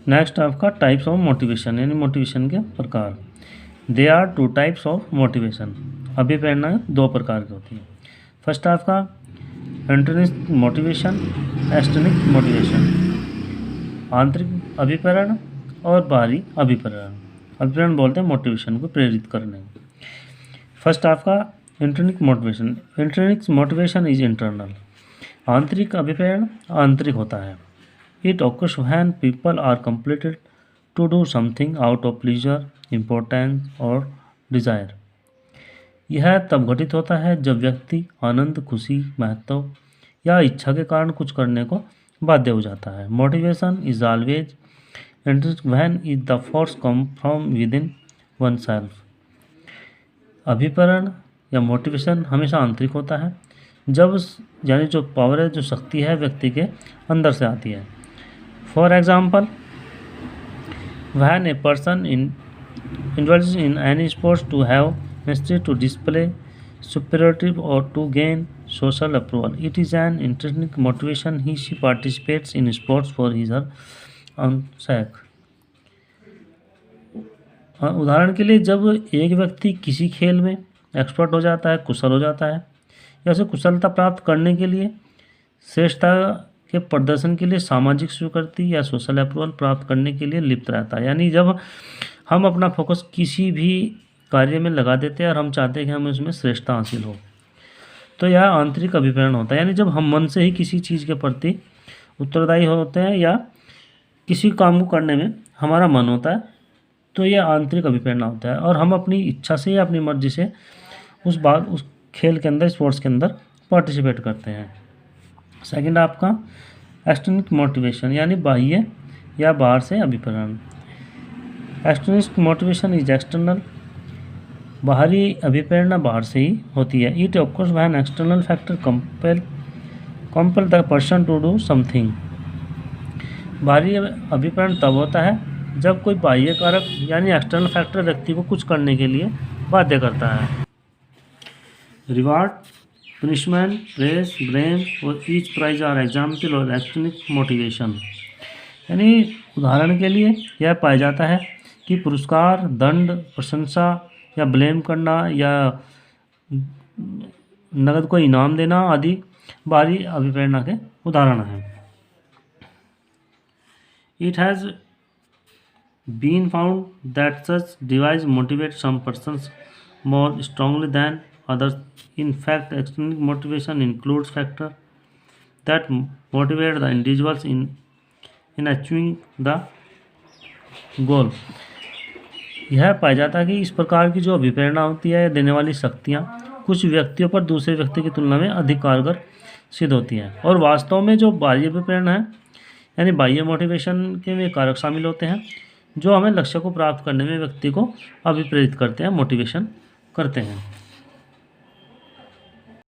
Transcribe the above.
Next आपका types of motivation यानी motivation के प्रकार। They are two types of motivation. अभिप्रेरणा दो प्रकार की होती है। फर्स्ट आपका इंट्रिंसिक मोटिवेशन, एक्सटर्निक मोटिवेशन। आंतरिक अभिप्रेरण और बाहरी अभिप्रेरण। अभिप्रेरण बोलते हैं मोटिवेशन को प्रेरित करने। फर्स्ट आपका intrinsic motivation. Intrinsic motivation is internal. आंतरिक अभिप्रेरण आंतरिक होता है। It occurs when people are compelled to do something out of pleasure, importance और desire। यह तब घटित होता है जब व्यक्ति आनंद, खुशी, महत्व या इच्छा के कारण कुछ करने को बाध्य हो जाता है। Motivation is always interest when is the force come from within oneself. अभिप्रेरण या मोटिवेशन हमेशा आंतरिक होता है जब यानी जो पावर है, जो शक्ति है, व्यक्ति के अंदर से आती है। For example, when a person indulges in any sports to have mastery, to display superiority or to gain social approval, it is an intrinsic motivation. She participates in sports for his or own sake। उदाहरण के लिए, जब एक व्यक्ति किसी खेल में expert हो जाता है, कुशल हो जाता है, या उसे कुशलता प्राप्त करने के लिए, श्रेष्ठता के प्रदर्शन के लिए, सामाजिक स्वीकृति या सोशल अप्रूवल प्राप्त करने के लिए लिप्त रहता है। यानी जब हम अपना फोकस किसी भी कार्य में लगा देते हैं और हम चाहते हैं कि हमें उसमें श्रेष्ठता हासिल हो, तो यह आंतरिक अभिप्रेरण होता है। यानी जब हम मन से ही किसी चीज़ के प्रति उत्तरदायी होते हैं या किसी काम को करने में हमारा मन होता है, तो यह आंतरिक अभिप्रेरणा होता है और हम अपनी इच्छा से या अपनी मर्जी से उस खेल के अंदर, स्पोर्ट्स के अंदर पार्टिसिपेट करते हैं। सेकंड आपका एक्सटर्निक मोटिवेशन यानी बाह्य या बाहर से अभिप्रेरण। Extrinsic motivation is external. बाहरी अभिप्रेरणा बाहर से ही होती है। It of course when external factor compel the person to do something. बाहरी अभिप्रेरण तब होता है जब कोई बाह्य कारक यानी एक्सटर्नल फैक्टर व्यक्ति को कुछ करने के लिए बाध्य करता है। रिवार्ड, पनिशमेंट, प्रेस, ब्लेम और ईच प्राइज आर एग्जाम्पल और एक्सटर्निक मोटिवेशन। यानी उदाहरण के लिए यह पाया जाता है कि पुरस्कार, दंड, प्रशंसा या ब्लेम करना या नगद को इनाम देना आदि बाहरी अभिप्रेरणा के उदाहरण हैं। It has been found that such device motivate some persons more strongly than others. In fact, extrinsic motivation includes factors that motivate the individuals in achieving the goal। यह पाया जाता है कि इस प्रकार की जो अभिप्रेरणा होती है, देने वाली शक्तियाँ कुछ व्यक्तियों पर दूसरे व्यक्ति की तुलना में अधिक कारगर सिद्ध होती हैं। और वास्तव में जो बाह्य अभिप्रेरणा है यानी बाह्य मोटिवेशन के में कारक शामिल होते हैं जो हमें लक्ष्य को प्राप्त करने में व्यक्ति को अभिप्रेरित करते हैं, मोटिवेशन करते हैं।